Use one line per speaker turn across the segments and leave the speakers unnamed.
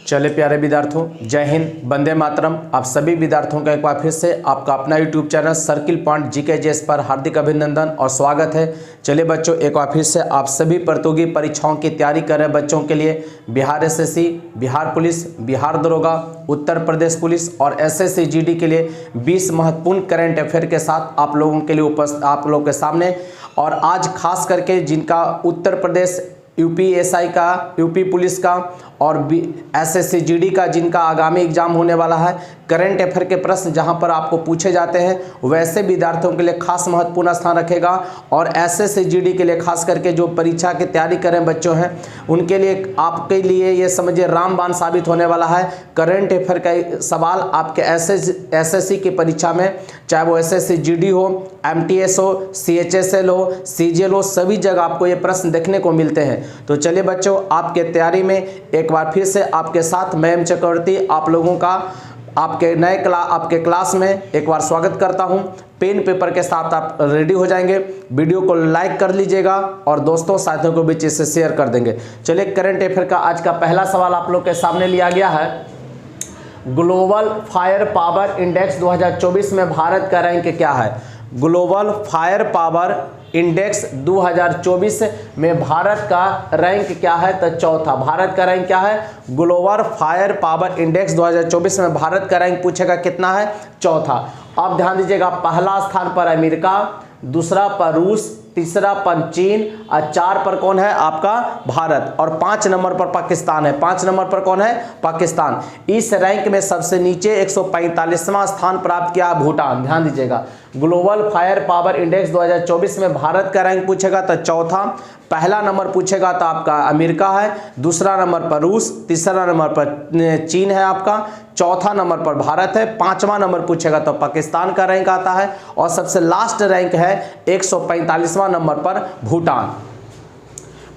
चले प्यारे विद्यार्थियों, जय हिंद, वंदे मातरम। आप सभी विद्यार्थियों का एक बार फिर से आपका अपना YouTube channel circle point GKJS पर हार्दिक अभिनंदन और स्वागत है। चलिए बच्चों, एक बार फिर से आप सभी प्रतियोगी परीक्षाओं की तैयारी कर रहे बच्चों के लिए बिहार SSC, बिहार पुलिस, बिहार दरोगा, उत्तर प्रदेश पुलिस और SSC GD के लिए 20 महत्वपूर्ण करंट अफेयर के साथ आप लोगों के लिए आप लोगों के सामने। और आज खास करके जिनका उत्तर प्रदेश UPSI का, यूपी पुलिस का और SSC GD का जिनका आगामी एग्जाम होने वाला है, करंट अफेयर के प्रश्न जहां पर आपको पूछे जाते हैं वैसे विद्यार्थियों के लिए खास महत्वपूर्ण स्थान रखेगा। और SSC GD के लिए खास करके जो परीक्षा की तैयारी कर रहे हैं बच्चों हैं उनके लिए, आपके लिए ये समझिए रामबाण साबित होने वाला है। करंट अफेयर का सवाल आपके SSC की परीक्षा में, चाहे वो SSC GD हो, MTS हो, CHSL हो, CGL हो, सभी जगह आपको ये प्रश्न देखने को मिलते हैं। तो चलिए बच्चों, आपके तैयारी में एक बार फिर से आपके साथ मैं एम चक्रवर्ती आप लोगों का आपके क्लास में एक बार स्वागत करता हूं। पेन पेपर के साथ आप रेडी हो जाएंगे। वीडियो को लाइक कर लीजिएगा और दोस्तों साथियों को बीच इसे शेयर कर देंगे। चलिए, करंट अफेयर का आज का पहला सवाल आप लोग के सामने लिया गया है। ग्लोबल फायर पावर इंडेक्स 2024 में भारत का रैंक क्या है? ग्लोबल फायर पावर इंडेक्स 2024 में भारत का रैंक क्या है? तो चौथा। भारत का रैंक क्या है? ग्लोबल फायर पावर इंडेक्स 2024 में भारत का रैंक पूछेगा कितना है? चौथा। अब ध्यान दीजिएगा, पहला स्थान पर अमेरिका, दूसरा पर रूस, तीसरा पर चीन और 4 पर कौन है? आपका भारत। और 5 नंबर पर पाकिस्तान है। 5 नंबर पर कौन है? पाकिस्तान। इस रैंक में सबसे नीचे 145वां स्थान प्राप्त किया भूटान। ध्यान दीजिएगा, ग्लोबल फायर पावर इंडेक्स 2024 में भारत का रैंक पूछेगा तो चौथा। पहला नंबर पूछेगा तो आपका अमेरिका है, दूसरा नंबर पर रूस, तीसरा नंबर पर चीन है आपका, चौथा नंबर पर भारत है, 5वां नंबर पूछेगा तो पाकिस्तान का रैंक आता है और सबसे लास्ट रैंक है 145वां नंबर पर भूटान।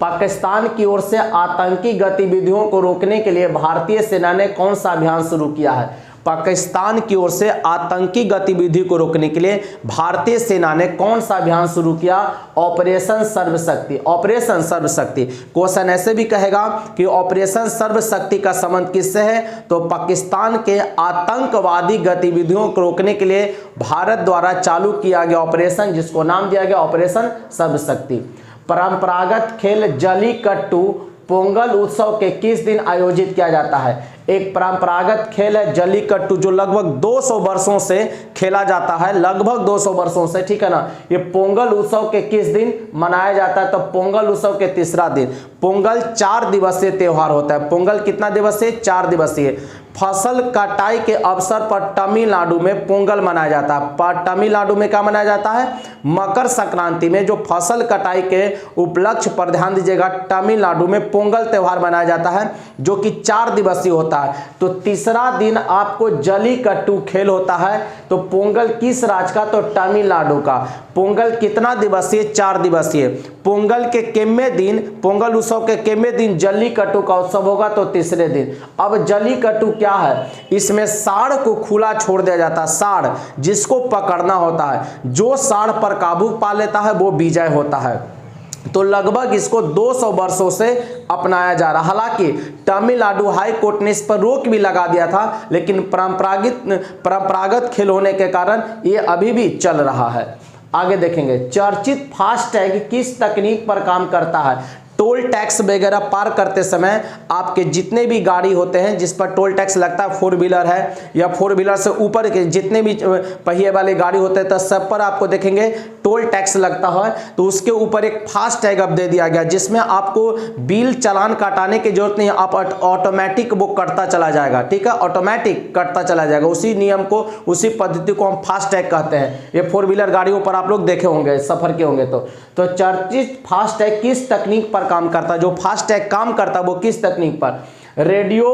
पाकिस्तान की ओर से आतंकी गतिविधियों को रोकने के लिए भारतीय सेना ने कौन सा अभियान शुरू किया है? पाकिस्तान की ओर से आतंकी गतिविधि को रोकने के लिए भारतीय सेना ने कौन सा अभियान शुरू किया? ऑपरेशन सर्वशक्ति। ऑपरेशन सर्वशक्ति। क्वेश्चन ऐसे भी कहेगा कि ऑपरेशन सर्वशक्ति का संबंध किससे है? तो पाकिस्तान के आतंकवादी गतिविधियों को रोकने के लिए भारत द्वारा चालू किया गया ऑपरेशन, जिसको नाम दिया गया ऑपरेशन सर्वशक्ति। परंपरागत खेल जल्लीकट्टू पोंगल उत्सव के किस दिन आयोजित किया जाता है? एक परंपरागत खेल है जल्लीकट्टू, जो लगभग 200 वर्षों से खेला जाता है, लगभग 200 वर्षों से, ठीक है ना। ये पोंगल उत्सव के किस दिन मनाया जाता है? तो पोंगल उत्सव के तीसरा दिन। पोंगल 4 दिवसीय त्योहार होता है। पोंगल कितना दिवसीय? 4 दिवसीय। फसल कटाई के अवसर पर तमिलनाडु में पोंगल मनाया जाता है। पर तमिलनाडु में क्या मनाया जाता है? मकर संक्रांति में जो फसल कटाई के उपलक्ष्य पर, ध्यान दीजिएगा, तमिलनाडु में पोंगल त्योहार मनाया जाता है जो कि 4 दिवसीय होता है। तो तीसरा दिन आपको जल्लीकट्टू खेल होता है। तो पोंगल किस राज्य का? तो तमिलनाडु का। पोंगल कितना दिवसीय? 4 दिवसीय। पोंगल के कितने दिन, पोंगल उत्सव के कितने दिन जल्लीकट्टू का उत्सव होगा? तो तीसरे दिन। अब जल्लीकट्टू क्या है? इसमें सांड को खुला छोड़ दिया जाता है। सांड जिसको पकड़ना होता है, जो सांड पर काबू पा लेता है वो विजय होता है। तो लगभग इसको 200 वर्षों से अपनाया जा रहा। हालांकि तमिलनाडु हाई कोर्ट ने इस पर रोक भी लगा दिया था, लेकिन परंपरागत खेल होने के कारण ये अभी भी चल रहा है। आगे देखेंगे, चर्चित फास्टैग किस तकनीक पर काम करता है? टोल टैक्स वगैरह पार करते समय आपके जितने भी गाड़ी होते हैं जिस पर टोल टैक्स लगता है, 4 व्हीलर है या 4 व्हीलर से ऊपर के जितने भी पहिए वाली गाड़ी होते हैं, तो सब पर आपको देखेंगे टोल टैक्स लगता है। तो उसके ऊपर एक फास्ट टैग अब दे दिया गया, जिसमें आपको बिल चालान काटाने की जरूरत नहीं है, आप ऑटोमेटिक वो कटता चला जाएगा। ठीक है, ऑटोमेटिक कटता चला जाएगा। उसी नियम को, उसी पद्धति को हम फास्ट टैग कहते हैं। ये 4 व्हीलर गाड़ियों पर आप लोग देखे होंगे, सफर के होंगे। तो चर्चित फास्ट टैग किस तकनीक पर काम करता है? जो फास्ट टैग काम करता है वो किस तकनीक पर? Radio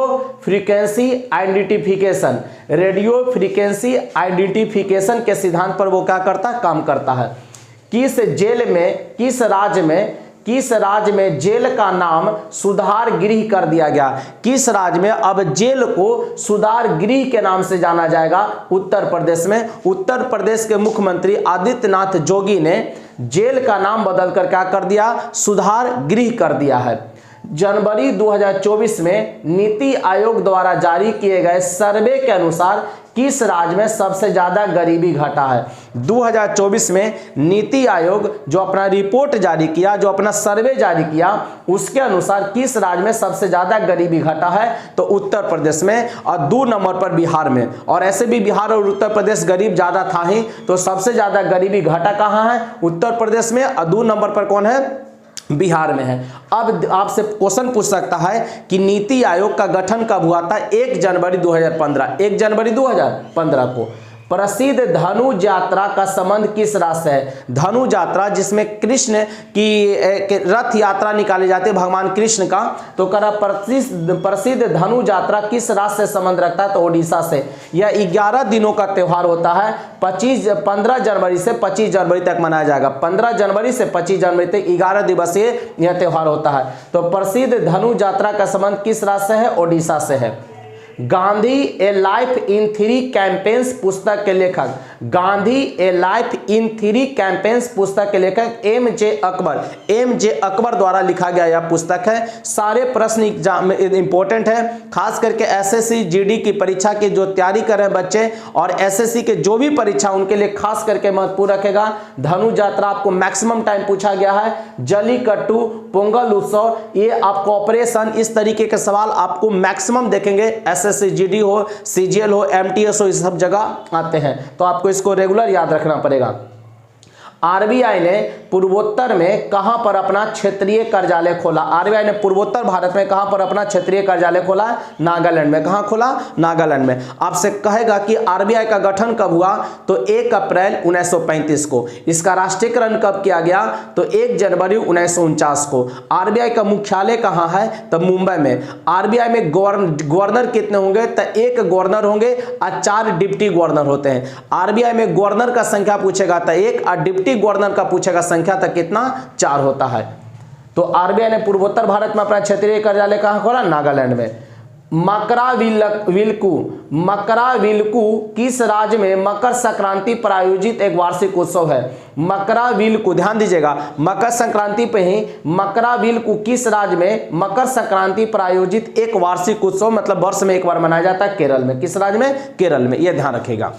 frequency identification. Radio frequency identification के सिद्धांत पर वो क्या करता है? काम करता है। किस जेल में, किस राज्य में जेल का नाम सुधार गृह कर दिया गया? किस राज्य में अब जेल को सुधार गृह के नाम से जाना जाएगा? उत्तर प्रदेश में। उत्तर प्रदेश के मुख्यमंत्री आदित्यनाथ जोगी ने जेल का नाम बदलकर क्या कर दिया? सुधार गृह कर दिया है। जनवरी 2024 में नीति आयोग द्वारा जारी किए गए सर्वे के अनुसार किस राज्य में सबसे ज्यादा गरीबी घटा है? 2024 में नीति आयोग जो अपना रिपोर्ट जारी किया, जो अपना सर्वे जारी किया, उसके अनुसार किस राज्य में सबसे ज्यादा गरीबी घटा है? तो उत्तर प्रदेश में, और 2 नंबर पर बिहार में। और ऐसे भी बिहार और उत्तर प्रदेश गरीब ज्यादा था ही, तो सबसे ज्यादा गरीबी घटा कहां है? उत्तर प्रदेश में, और 2 नंबर पर कौन है? बिहार में है। अब आपसे क्वेश्चन पूछ सकता है कि नीति आयोग का गठन कब हुआ था? 1 जनवरी 2015। 1 जनवरी 2015 को। प्रसिद्ध धनु यात्रा का संबंध किस राज्य से है? धनु यात्रा, जिसमें कृष्ण की रथ यात्रा निकाली जाती है भगवान कृष्ण का, तो करा प्रसिद्ध धनु यात्रा किस राज्य से संबंध रखता है? तो ओडिशा से। यह 11 दिनों का त्यौहार होता है। 15 जनवरी से 25 जनवरी तक मनाया जाएगा। 15 जनवरी से 25 जनवरी तक 11 दिवसीय यह त्यौहार होता है। तो प्रसिद्ध धनु यात्रा का संबंध किस राज्य से है? ओडिशा से है। गांधी ए लाइफ इन 3 कैंपेन्स पुस्तक के लेखक, गांधी ए लाइफ इन 3 कैंपेन्स पुस्तक के लेखक एम.जे. अकबर। एम.जे. अकबर द्वारा लिखा गया यह पुस्तक है। सारे प्रश्न एग्जाम में इंपॉर्टेंट है, खास करके एसएससी जीडी की परीक्षा की जो तैयारी कर रहे हैं बच्चे, और एसएससी के जो भी परीक्षा उनके लिए खास करके महत्वपूर्ण रखेगा। धनु यात्रा आपको मैक्सिमम टाइम पूछा गया है। जल्लीकट्टू, पोंगल उत्सव, ये आपको ऑपरेशन, इस तरीके के सवाल आपको मैक्सिमम देखेंगे। एसएससी जीडी हो, सीजीएल हो, एमटीएस हो, इस सब जगह आते हैं, तो आपको इसको रेगुलर याद रखना पड़ेगा। आरबीआई ने पूर्वोत्तर में कहां पर अपना क्षेत्रीय कार्यालय खोला? आरबीआई ने पूर्वोत्तर भारत में कहां पर अपना क्षेत्रीय कार्यालय खोला? नागालैंड में। कहां खोला? नागालैंड में। आपसे कहेगा कि आरबीआई का गठन कब हुआ? तो 1 अप्रैल 1935 को। इसका राष्ट्रीयकरण कब किया गया? तो 1 जनवरी 1949 को। आरबीआई का मुख्यालय कहां है? तो मुंबई में। आरबीआई में गवर्नर कितने होंगे? तो 1 गवर्नर होंगे और 4 डिप्टी गवर्नर होते हैं। आरबीआई में गवर्नर का संख्या पूछेगा तो 1, और डिप्टी गवर्नर का पूछेगा संख्या तक कितना? 4 होता है। तो आरबीआई ने पूर्वोत्तर भारत में अपना क्षेत्रीय कार्यालय कहां खोला? नागालैंड में। मकराविलकू किस राज्य में मकर संक्रांति पर आयोजित एक वार्षिक उत्सव है? मकराविलकू, ध्यान दीजिएगा, मकर संक्रांति पे ही मकराविलकू किस राज्य में मकर संक्रांति पर आयोजित एक वार्षिक उत्सव, मतलब वर्ष में एक बार मनाया जाता है? केरल में। किस राज्य में? केरल में। यह ध्यान रखिएगा।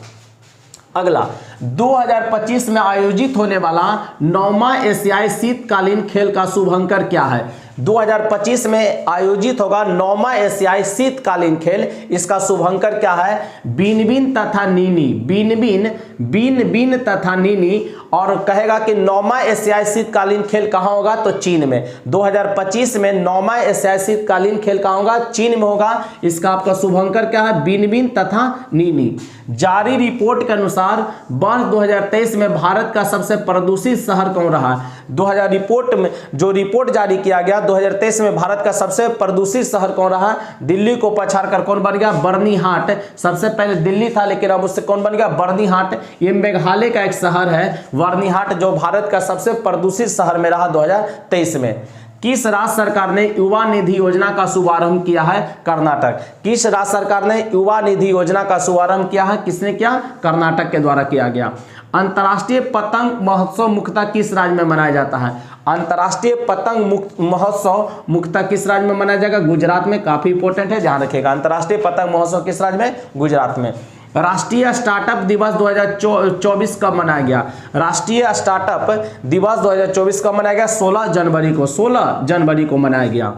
अगला, 2025 में आयोजित होने वाला 9वां एशियाई शीतकालीन खेल का शुभंकर क्या है? 2025 में आयोजित होगा 9वां एशियाई शीतकालीन खेल। इसका शुभंकर क्या है? बिनबिन तथा नीनी। बिनबिन तथा नीनी। और कहेगा कि 9वां एशियाई शीतकालीन खेल कहां होगा? तो चीन में। 2025 में 9वां एशियाई शीतकालीन खेल कहां होगा? चीन में होगा। इसका आपका शुभंकर क्या है? बिनबिन तथा नीनी। जारी रिपोर्ट के अनुसार वर्ष 2023 में भारत का सबसे प्रदूषित शहर कौन रहा? 2000 रिपोर्ट में जो रिपोर्ट जारी किया गया 2023 में भारत का सबसे प्रदूषित शहर कौन रहा? दिल्ली को पछाड़कर कौन बन गया? बर्नीहाट। सबसे पहले दिल्ली था, लेकिन अब उससे कौन बन गया? बर्नीहाट। ये मेघालय का एक शहर है बर्नीहाट, जो भारत का सबसे प्रदूषित शहर में रहा 2023 में। किस राज्य सरकार ने युवा निधि योजना का शुभारंभ किया है? कर्नाटक। किस राज्य सरकार ने युवा निधि योजना का शुभारंभ किया है? किसने किया? कर्नाटक के द्वारा किया गया। अंतर्राष्ट्रीय पतंग महोत्सव मुख्यतः किस राज्य में मनाया जाता है? अंतर्राष्ट्रीय पतंग महोत्सव मुख्यतः किस राज्य में मनाया जाएगा? गुजरात में। काफी इंपॉर्टेंट है, ध्यान रखिएगा। अंतर्राष्ट्रीय पतंग महोत्सव किस राज्य में? गुजरात में। राष्ट्रीय स्टार्टअप दिवस 2024 कब मनाया गया? राष्ट्रीय स्टार्टअप दिवस 2024 कब मनाया गया? 16 जनवरी को। 16 जनवरी को मनाया गया।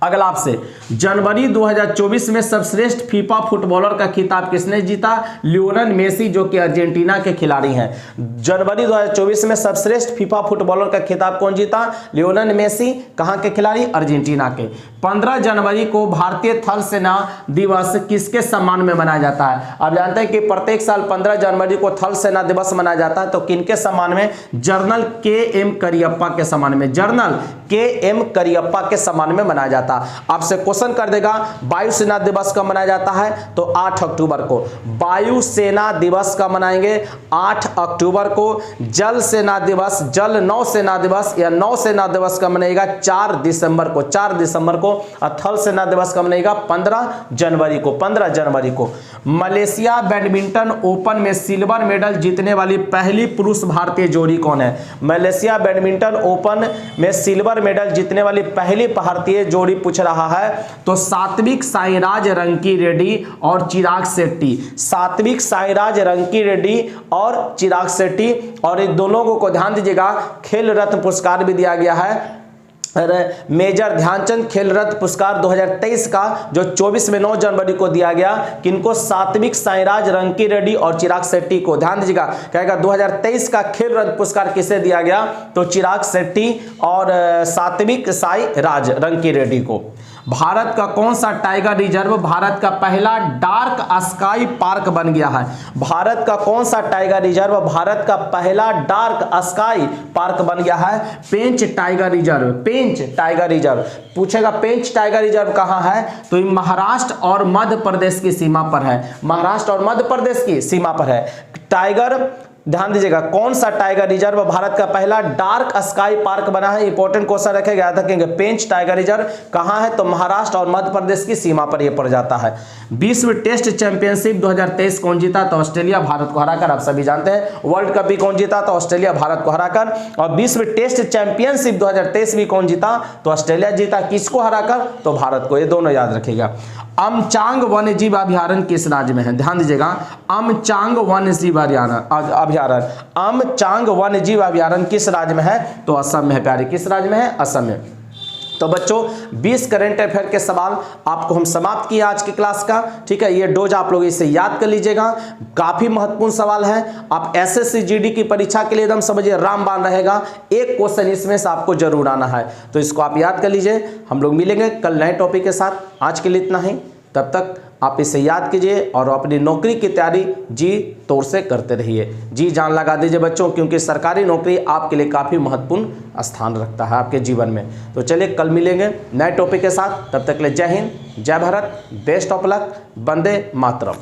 अगला आपसे, जनवरी 2024 में सर्वश्रेष्ठ फीफा फुटबॉलर का खिताब किसने जीता? लियोनेल मेसी, जो कि अर्जेंटीना के खिलाड़ी हैं। जनवरी 2024 में सर्वश्रेष्ठ फीफा फुटबॉलर का खिताब कौन जीता? Lionel Messi. कहां के खिलाड़ी? अर्जेंटीना के। 15 जनवरी को भारतीय थल सेना दिवस किसके सम्मान में मनाया जाता है? आप जानते हैं कि प्रत्येक साल 15 जनवरी को थल सेना दिवस मनाया जाता है, तो किनके सम्मान में? General KM. करियप्पा के सम्मान में। General KM. करियप्पा के सम्मान में मनाया जाता है। आपसे क्वेश्चन कर देगा वायुसेना दिवस कब मनाया जाता है? तो 8 अक्टूबर को। वायुसेना दिवस कब मनाएंगे? 8 अक्टूबर को। जल सेना दिवस, जल नौसेना दिवस या नौसेना दिवस कब मनाएगा? 4 दिसंबर को। 4 दिसंबर को थल सेना दिवस कब मनाएगा? 15 जनवरी को। 15 जनवरी को। मलेशिया बैडमिंटन ओपन में सिल्वर मेडल जीतने वाली पहली पुरुष भारतीय जोड़ी कौन है? मलेशिया बैडमिंटन ओपन में सिल्वर मेडल जीतने वाली पहली भारतीय जोड़ी पूछ रहा है तो सात्विक साईराज रंकीरेड्डी और चिराग शेट्टी। सात्विक साईराज रंकीरेड्डी और चिराग शेट्टी, और इन दोनों को ध्यान दीजिएगा खेल रत्न पुरस्कार भी दिया गया है। मेजर ध्यानचंद खेल रत्न पुरस्कार 2023 का जो 24 में 9 जनवरी को दिया गया, किनको? सात्विक साईराज रंकीरेड्डी और चिराग शेट्टी को। ध्यान दीजिएगा, कहेगा 2023 का खेल रत्न पुरस्कार किसे दिया गया? तो चिराग शेट्टी और सात्विक साईराज रंकीरेड्डी को। भारत का कौन सा टाइगर रिजर्व भारत का पहला डार्क स्काई पार्क बन गया है? भारत का कौन सा टाइगर रिजर्व भारत का पहला डार्क स्काई पार्क बन गया है? पेंच टाइगर रिजर्व। पेंच टाइगर रिजर्व पूछेगा, पेंच टाइगर रिजर्व कहां है? तो ये महाराष्ट्र और मध्य प्रदेश की सीमा पर है। महाराष्ट्र और मध्य प्रदेश की सीमा पर है। टाइगर, ध्यान दीजिएगा, कौन सा टाइगर रिजर्व भारत का पहला डार्क स्काई पार्क बना है? इंपॉर्टेंट क्वेश्चन रखेगा, याद रखेंगे। पेंच टाइगर रिजर्व कहां है? तो महाराष्ट्र और मध्य प्रदेश की सीमा पर यह पड़ जाता है। विश्व टेस्ट चैंपियनशिप 2023 कौन जीता? तो ऑस्ट्रेलिया भारत को हराकर। आप सभी जानते हैं वर्ल्ड कप भी कौन जीता? तो ऑस्ट्रेलिया भारत को हराकर। और विश्व टेस्ट चैंपियनशिप 2023 भी कौन जीता? तो ऑस्ट्रेलिया जीता। किसको हराकर? तो भारत को। ये दोनों याद रखिएगा। अमचांग वन्यजीव अभयारण्य किस राज्य में है? ध्यान दीजिएगा, अमचांग वन्यजीव अभयारण्य, अमचांग वन्यजीव अभयारण्य किस राज्य में है? तो असम में है प्यारे। किस राज्य में है? असम में। तो बच्चों 20 करंट अफेयर के सवाल आपको हम समाप्त किए आज की क्लास का। ठीक है, ये डोज आप लोग इसे याद कर लीजिएगा, काफी महत्वपूर्ण सवाल है। आप एसएससी जीडी की परीक्षा के लिए एकदम समझिए रामबाण रहेगा। एक क्वेश्चन इसमें से आपको जरूर आना है, तो इसको आप याद कर लीजिए। हम लोग मिलेंगे कल नए टॉपिक के साथ। आज के लिए इतना ही, तब तक आप इसे याद कीजिए और अपनी नौकरी की तैयारी जी तौर से करते रहिए। जी जान लगा दीजिए बच्चों, क्योंकि सरकारी नौकरी आपके लिए काफ़ी महत्वपूर्ण स्थान रखता है आपके जीवन में। तो चलिए कल मिलेंगे नए टॉपिक के साथ, तब तक के लिए जय हिंद, जय Bharat, best of luck, Vande Mataram.